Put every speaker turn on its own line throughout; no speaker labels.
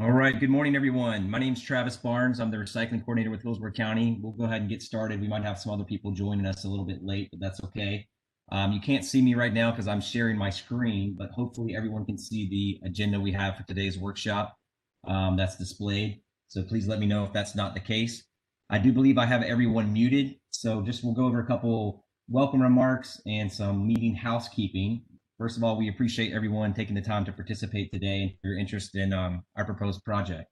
All right. Good morning, everyone. My name is Travis Barnes. I'm the recycling coordinator with Hillsborough County. We'll go ahead and get started. We might have some other people joining us a little bit late, but that's okay. You can't see me right now because I'm sharing my screen, but hopefully everyone can see the agenda we have for today's workshop that's displayed. So please let me know if that's not the case. I do believe I have everyone muted. So we'll go over a couple welcome remarks and some meeting housekeeping. First of all, we appreciate everyone taking the time to participate today and your interest in our proposed project.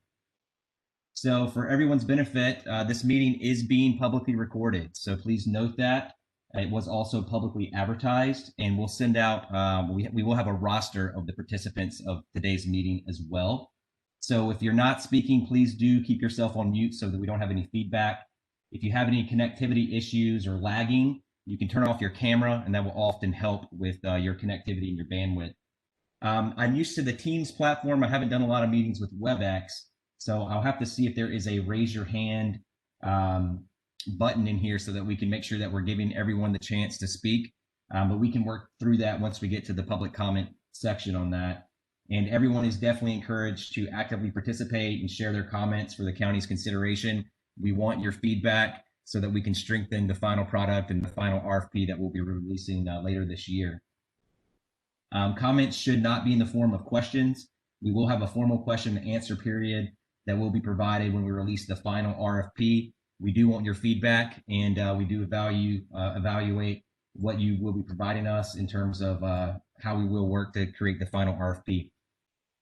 So for everyone's benefit, this meeting is being publicly recorded. So please note that. It was also publicly advertised, and we'll send out, we will have a roster of the participants of today's meeting as well. So if you're not speaking, please do keep yourself on mute so that we don't have any feedback. If you have any connectivity issues or lagging, you can turn off your camera, and that will often help with your connectivity and your bandwidth. I'm used to the Teams platform. I haven't done a lot of meetings with WebEx, so I'll have to see if there is a raise your hand button in here so that we can make sure that we're giving everyone the chance to speak. But we can work through that once we get to the public comment section on that. And everyone is definitely encouraged to actively participate and share their comments for the county's consideration. We want your feedback so that we can strengthen the final product and the final RFP that we'll be releasing later this year. Comments should not be in the form of questions. We will have a formal question and answer period that will be provided when we release the final RFP. We do want your feedback, and we do evaluate what you will be providing us in terms of how we will work to create the final RFP.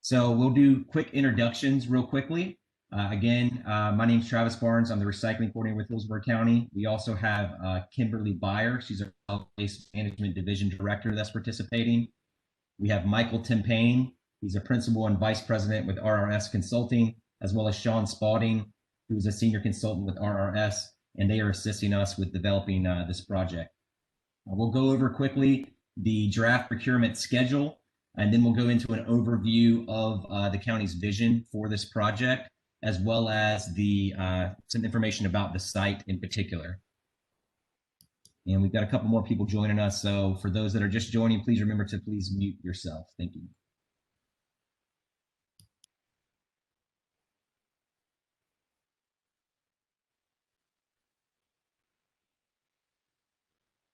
So we'll do quick introductions real quickly. Again, my name is Travis Barnes. I'm the recycling coordinator with Hillsborough County. We also have Kimberly Byer. She's our solid waste management division director that's participating. We have Michael Timpain. He's a principal and vice president with RRS Consulting, as well as Sean Spalding, who's a senior consultant with RRS, and they are assisting us with developing this project. We'll go over quickly the draft procurement schedule, and then we'll go into an overview of the county's vision for this project, as well as some information about the site in particular. And we've got a couple more people joining us. So for those that are just joining, please remember to please mute yourself. Thank you.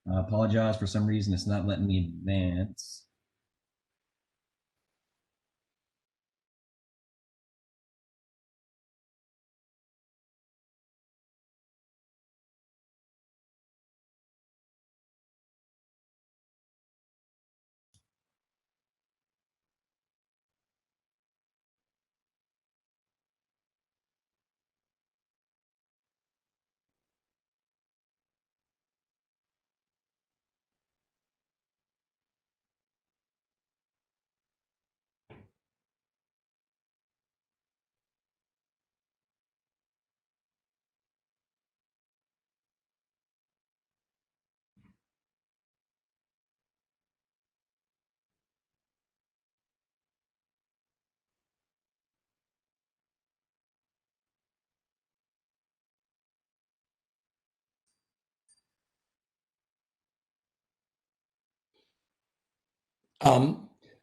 I apologize, for some reason it's not letting me advance.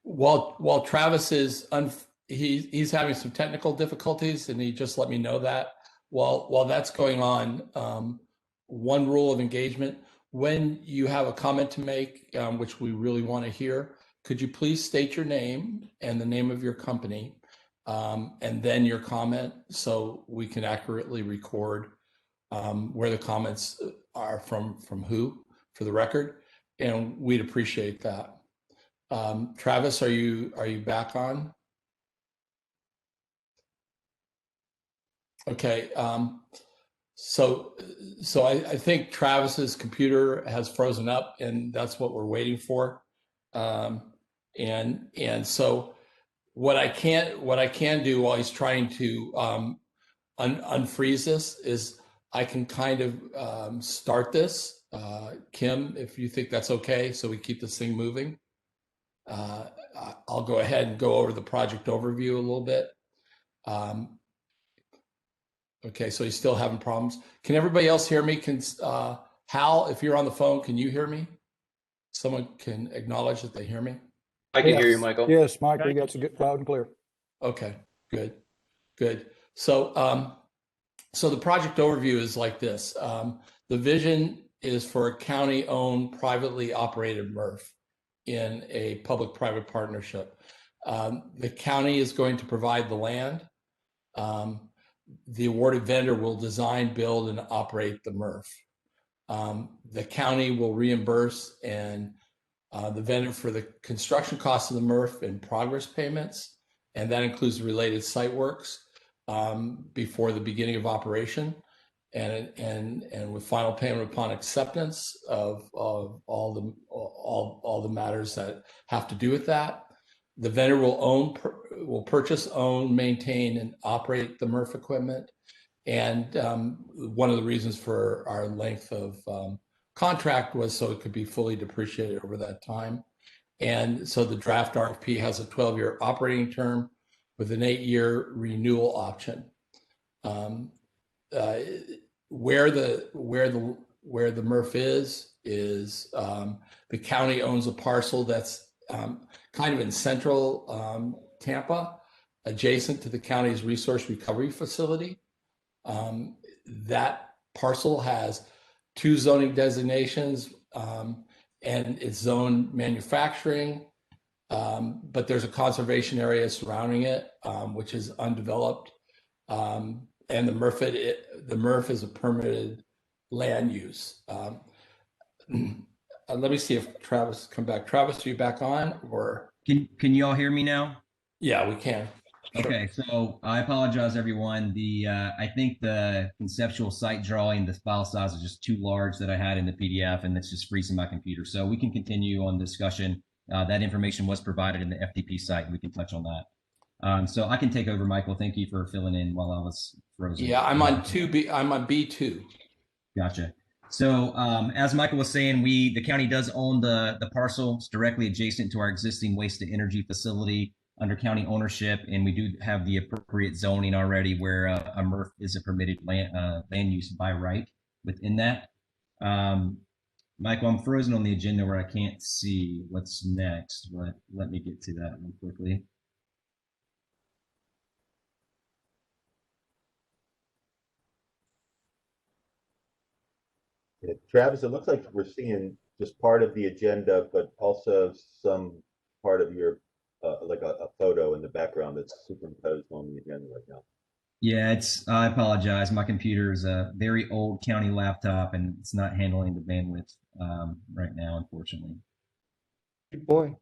While Travis is he's having some technical difficulties, and he just let me know that. While that's going on, one rule of engagement: when you have a comment to make, which we really want to hear, could you please state your name and the name of your company, and then your comment, so we can accurately record where the comments are from who, for the record, and we'd appreciate that. Travis, are you back on? Okay. So I think Travis's computer has frozen up, and that's what we're waiting for. And so what I can do while he's trying to unfreeze this is I can kind of start this. Kim, if you think that's okay, so we keep this thing moving. I'll go ahead and go over the project overview a little bit. Okay, so he's still having problems. Can everybody else hear me? Hal, if you're on the phone, can you hear me? Someone can acknowledge that they hear me?
I can hear you, Michael.
Yes, Mike, we got you loud and clear.
Okay, good. Good. So, so the project overview is like this. The vision is for a county-owned, privately operated MRF in a public-private partnership. The county is going to provide the land. The awarded vendor will design, build, and operate the MRF. The county will reimburse and the vendor for the construction costs of the MRF and progress payments, and that includes the related site works before the beginning of operation, and with final payment upon acceptance of all the matters that have to do with that. The vendor will purchase, own, maintain, and operate the MRF equipment. And one of the reasons for our length of contract was so it could be fully depreciated over that time. And so the draft RFP has a 12-year operating term with an 8-year renewal option. Where the MRF is the county owns a parcel that's kind of in central Tampa, adjacent to the county's resource recovery facility. That parcel has 2 zoning designations, and it's zoned manufacturing, but there's a conservation area surrounding it, which is undeveloped. And the MRF is a permitted land use. Let me see if Travis come back. Travis, are you back on? Or
Can you all hear me now?
yeah, we can. Sure.
Okay, so I apologize, everyone. I think the conceptual site drawing, the file size is just too large that I had in the PDF, and it's just freezing my computer. So we can continue on discussion. That information was provided in the FTP site, and we can touch on that. So I can take over, Michael. Thank you for filling in while I was frozen.
Yeah, I'm on B2.
Gotcha. So as Michael was saying, the county does own the parcels directly adjacent to our existing waste to energy facility under county ownership, and we do have the appropriate zoning already where a MRF is a permitted land use by right within that. Michael, I'm frozen on the agenda where I can't see what's next, but let me get to that one quickly.
Yeah, Travis, it looks like we're seeing just part of the agenda, but also some part of your like a photo in the background that's superimposed on the agenda right now.
Yeah, I apologize. My computer is a very old county laptop and it's not handling the bandwidth right now, unfortunately.
Good boy.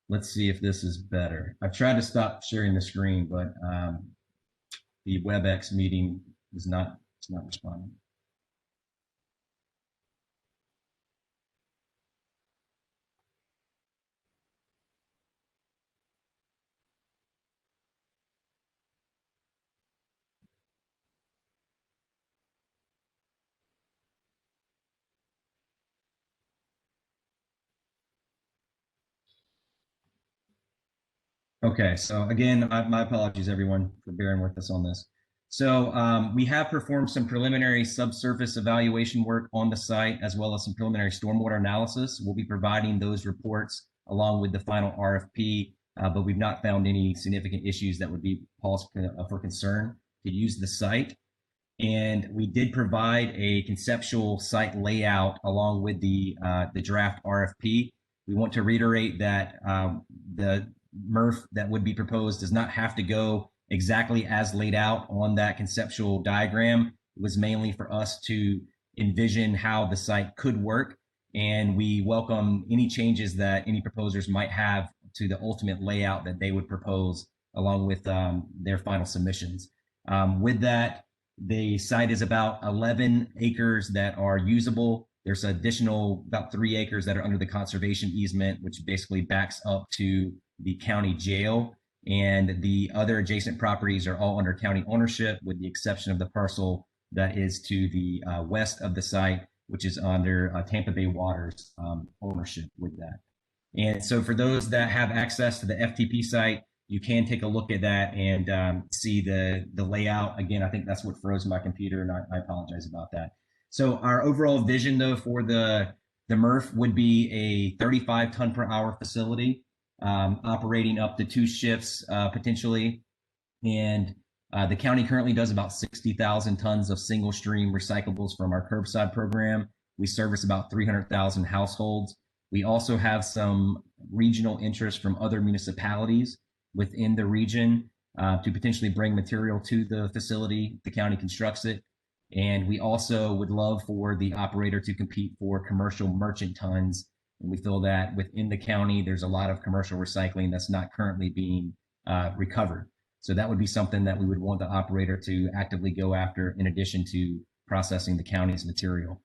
Let's see if this is better. I've tried to stop sharing the screen, but the WebEx meeting is not responding. Okay, so again, my apologies, everyone, for bearing with us on this. So we have performed some preliminary subsurface evaluation work on the site, as well as some preliminary stormwater analysis. We'll be providing those reports along with the final RFP, but we've not found any significant issues that would be cause for concern to use the site. And we did provide a conceptual site layout along with the draft RFP. We want to reiterate that the MRF that would be proposed does not have to go exactly as laid out on that conceptual diagram. It was mainly for us to envision how the site could work, and we welcome any changes that any proposers might have to the ultimate layout that they would propose along with their final submissions. With that, the site is about 11 acres that are usable. There's additional about 3 acres that are under the conservation easement, which basically backs up to the county jail, and the other adjacent properties are all under county ownership with the exception of the parcel that is to the west of the site, which is under Tampa Bay Water's ownership with that. And so for those that have access to the FTP site, you can take a look at that and see the layout. Again, I think that's what froze my computer, and I apologize about that. So our overall vision, though, for the MRF would be a 35 ton per hour facility. operating up to 2 shifts potentially. And the county currently does about 60,000 tons of single stream recyclables from our curbside program. We service about 300,000 households. We also have some regional interest from other municipalities within the region to potentially bring material to the facility. The county constructs it. And we also would love for the operator to compete for commercial merchant tons. And we feel that within the county, there's a lot of commercial recycling that's not currently being recovered. So that would be something that we would want the operator to actively go after in addition to processing the county's material.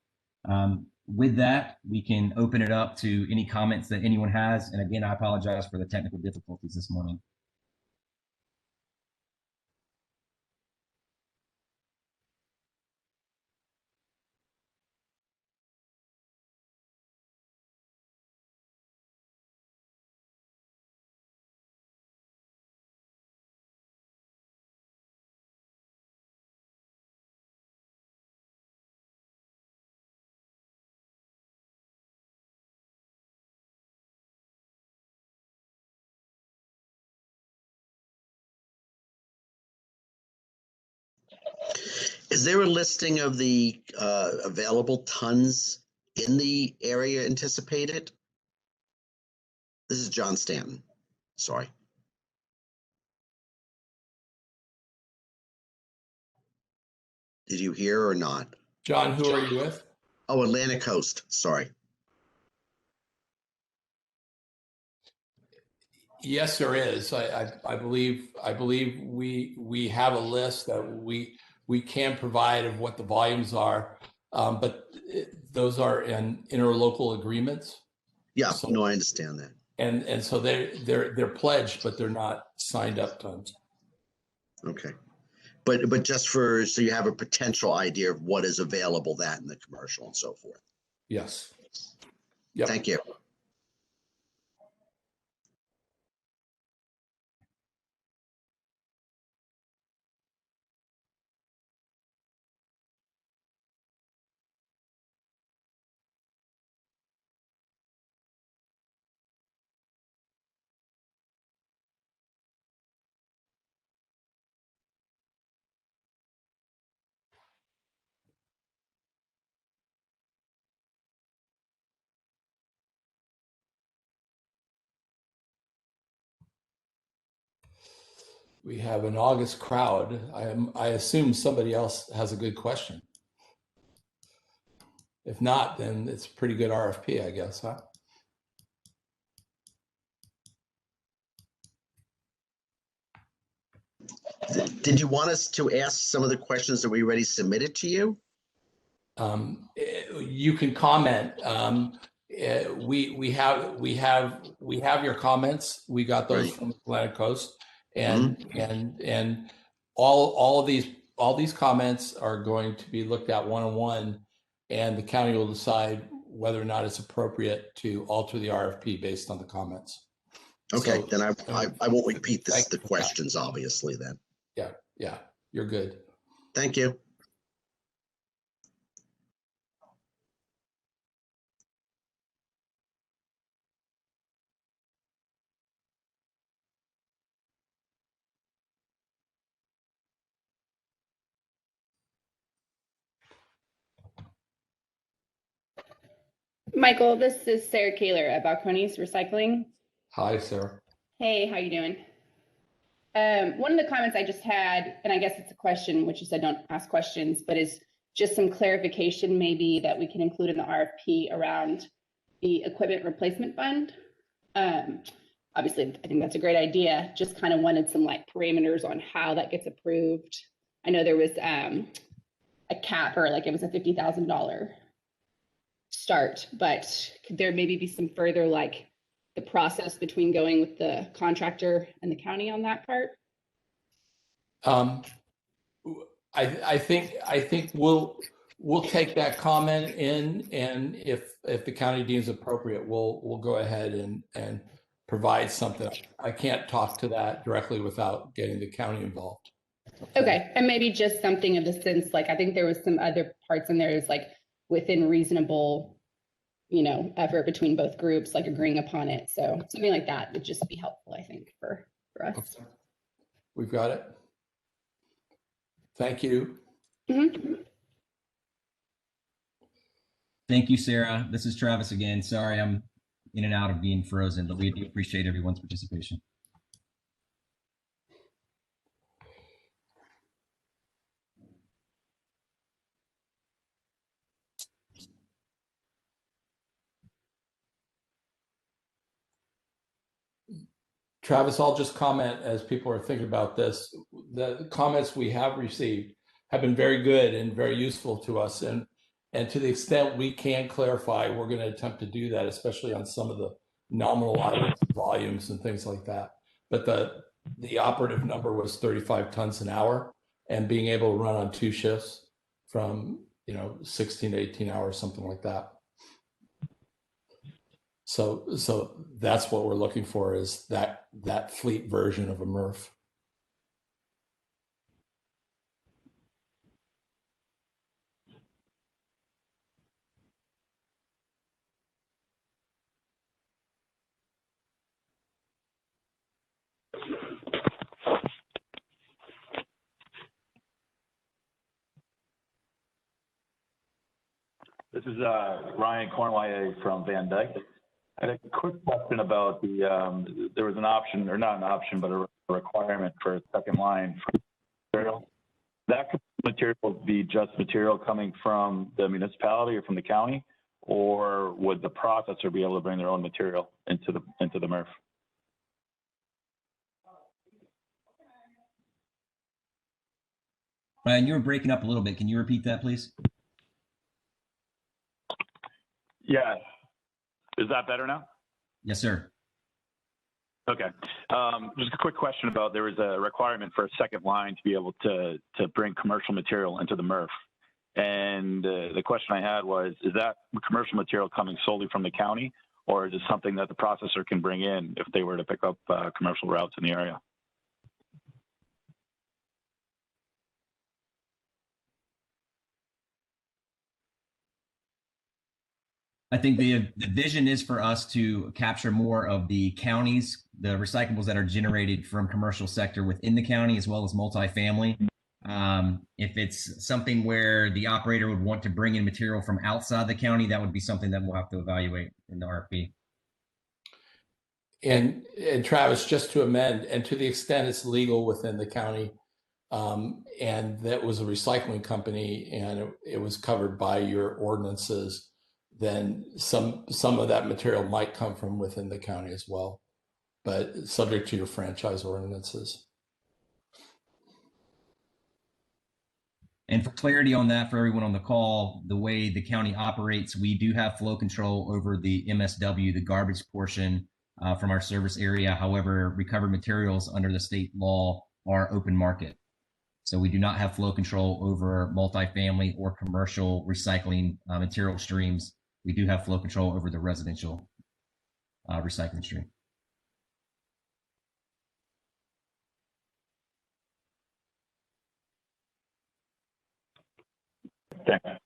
With that, we can open it up to any comments that anyone has. And again, I apologize for the technical difficulties this morning.
Is there a listing of the available tons in the area anticipated? This is John Stanton. Sorry. Did you hear or not?
John, who are you with?
Oh, Atlantic Coast. Sorry.
Yes, there is. I believe we have a list that we can provide of what the volumes are, but those are in interlocal agreements.
Yeah,
So-
no, I understand that.
And so they're pledged, but they're not signed up tons.
Okay. But just so you have a potential idea of what is available, that in the commercial and so forth.
Yes. Yep.
Thank you.
We have an August crowd. I assume somebody else has a good question. If not, then it's a pretty good RFP, I guess, huh?
Did you want us to ask some of the questions that we already submitted to you?
You can comment. We have your comments. We got those
Right.
from Atlantic Coast, and all of these comments are going to be looked at one-on-one, and the county will decide whether or not it's appropriate to alter the RFP based on the comments.
Okay,
So,
then I won't repeat
thank
the
you for that.
questions, obviously, then.
Yeah, you're good.
Thank you.
Michael, this is Sarah Kaler at Balcones Recycling.
Hi, Sarah.
Hey, how you doing? One of the comments I just had, and I guess it's a question, which you said don't ask questions, but is just some clarification maybe that we can include in the RFP around the equipment replacement fund. Obviously, I think that's a great idea. Just kind of wanted some like parameters on how that gets approved. I know there was a cap, or like it was a $50,000 start, but could there maybe be some further like the process between going with the contractor and the county on that part?
I think we'll take that comment in, and if the county deems appropriate, we'll go ahead and provide something. I can't talk to that directly without getting the county involved.
Okay, and maybe just something of the sense, like I think there was some other parts in there is like within reasonable effort between both groups, like agreeing upon it. So something like that would just be helpful, I think, for us.
Okay. We've got it. Thank you.
Mm-hmm.
Thank you, Sarah. This is Travis again. Sorry, I'm in and out of being frozen, but we do appreciate everyone's participation.
Travis, I'll just comment as people are thinking about this. The comments we have received have been very good and very useful to us. And to the extent we can clarify, we're going to attempt to do that, especially on some of the nominal items, volumes and things like that. But the operative number was 35 tons an hour, and being able to run on 2 shifts from 16 to 18 hours, something like that. So that's what we're looking for, is that fleet version of a MRF.
This is Ryan Cornway from Van Dyke. I had a quick question about there was an option, or not an option, but a requirement for a second line for material. That material be just material coming from the municipality or from the county, or would the processor be able to bring their own material into the MRF?
Ryan, you were breaking up a little bit. Can you repeat that, please?
Yeah. Is that better now?
Yes, sir.
Okay. Just a quick question about, there was a requirement for a second line to be able to bring commercial material into the MRF. And the question I had was, is that commercial material coming solely from the county, or is it something that the processor can bring in if they were to pick up commercial routes in the area?
I think the vision is for us to capture more of the counties, the recyclables that are generated from commercial sector within the county, as well as multifamily. If it's something where the operator would want to bring in material from outside the county, that would be something that we'll have to evaluate in the RFP.
And Travis, just to amend, and to the extent it's legal within the county, and that was a recycling company and it was covered by your ordinances, then some of that material might come from within the county as well, but subject to your franchise ordinances.
And for clarity on that, for everyone on the call, the way the county operates, we do have flow control over the MSW, the garbage portion from our service area. However, recovered materials under the state law are open market. So we do not have flow control over multifamily or commercial recycling material streams. We do have flow control over the residential recycling stream.
Okay.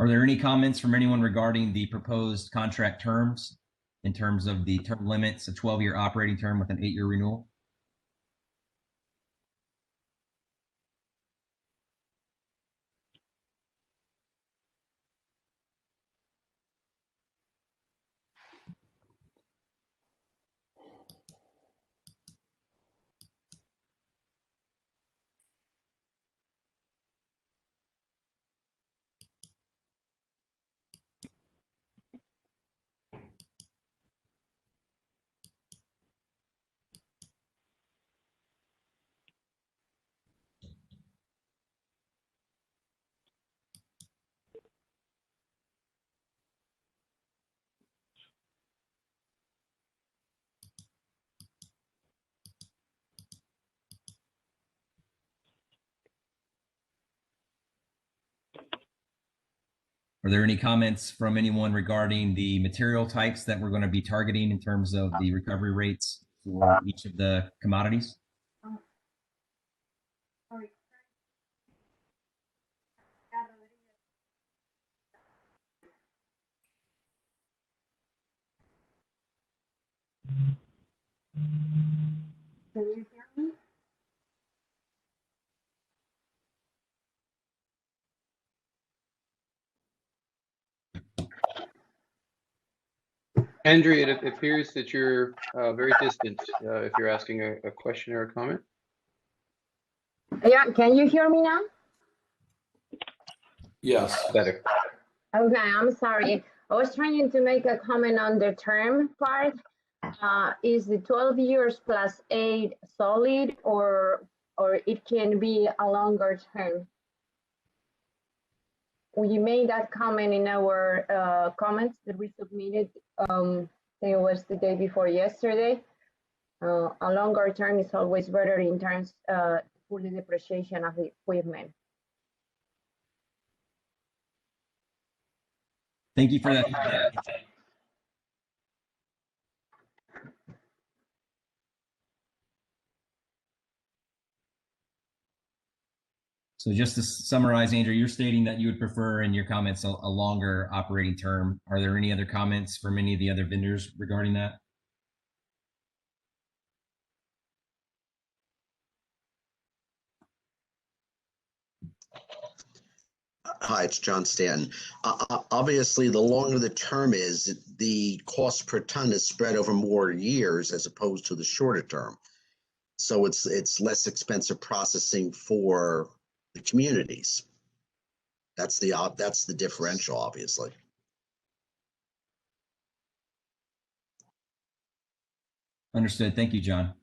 Are there any comments from anyone regarding the proposed contract terms in terms of the term limits, a 12-year operating term with an 8-year renewal? Are there any comments from anyone regarding the material types that we're going to be targeting in terms of the recovery rates for each of the commodities?
Can you hear me?
Andrea, it appears that you're very distant if you're asking a question or a comment.
Yeah, can you hear me now?
Yes.
Better.
Okay, I'm sorry. I was trying to make a comment on the term part. Is the 12 years plus 8 solid, or it can be a longer term? We made that comment in our comments that we submitted. I think it was the day before yesterday. A longer term is always better in terms for the depreciation of the equipment.
Thank you for that. So just to summarize, Andrew, you're stating that you would prefer in your comments a longer operating term. Are there any other comments from any of the other vendors regarding that?
Hi, it's John Stanton. Obviously, the longer the term is, the cost per ton is spread over more years as opposed to the shorter term. So it's less expensive processing for the communities. That's the differential, obviously.
Understood. Thank you, John.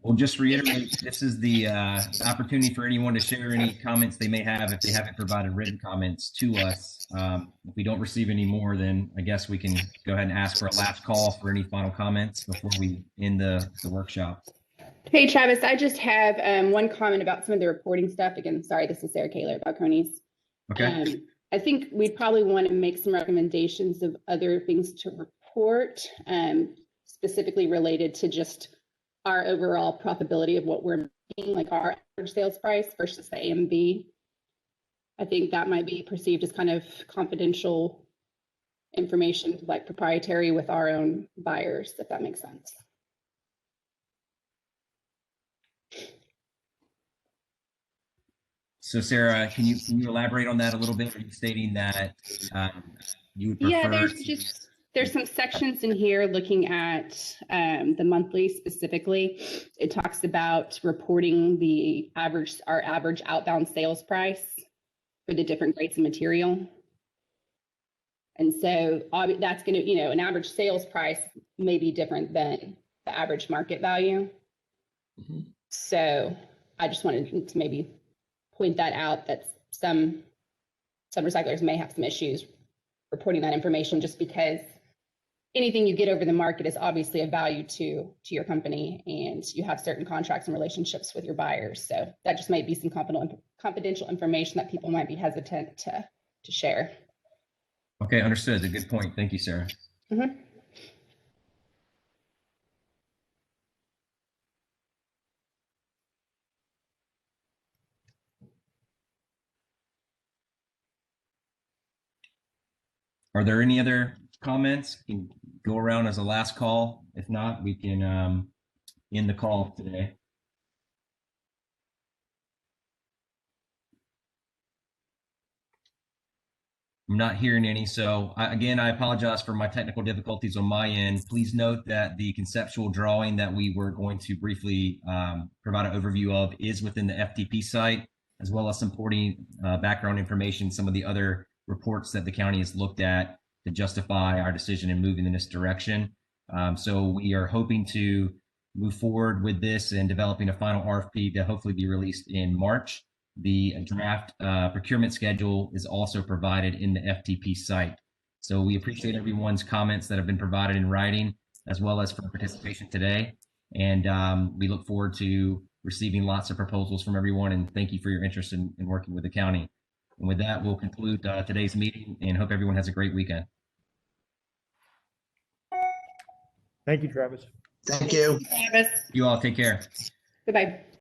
We'll just reiterate, this is the opportunity for anyone to share any comments they may have if they haven't provided written comments to us. If we don't receive any more, then I guess we can go ahead and ask for a last call for any final comments before we end the workshop.
Hey, Travis, I just have one comment about some of the reporting stuff. Again, sorry, this is Sarah Kaler at Balcones.
Okay.
I think we'd probably want to make some recommendations of other things to report, specifically related to just our overall profitability of what we're making, like our average sales price versus the AMV. I think that might be perceived as kind of confidential information, like proprietary with our own buyers, if that makes sense.
So Sarah, can you elaborate on that a little bit? Are you stating that you would prefer?
Yeah, there's some sections in here looking at the monthly specifically. It talks about reporting our average outbound sales price for the different grades of material. And so that's going to, an average sales price may be different than the average market value. Mm-hmm. So I just wanted to maybe point that out, that some recyclers may have some issues reporting that information, just because anything you get over the market is obviously of value to your company, and you have certain contracts and relationships with your buyers. So that just might be some confidential information that people might be hesitant to share.
Okay, understood. A good point. Thank you, Sarah. Mm-hmm. Are there any other comments? Can go around as a last call. If not, we can end the call today. I'm not hearing any. So again, I apologize for my technical difficulties on my end. Please note that the conceptual drawing that we were going to briefly provide an overview of is within the FTP site, as well as supporting background information, some of the other reports that the county has looked at to justify our decision in moving in this direction. So we are hoping to move forward with this and developing a final RFP to hopefully be released in March. The draft procurement schedule is also provided in the FTP site. So we appreciate everyone's comments that have been provided in writing, as well as for participation today. And we look forward to receiving lots of proposals from everyone. And thank you for your interest in working with the county. And with that, we'll conclude today's meeting and hope everyone has a great weekend.
Thank you, Travis.
Thank you.
Travis.
You all take care.
Goodbye.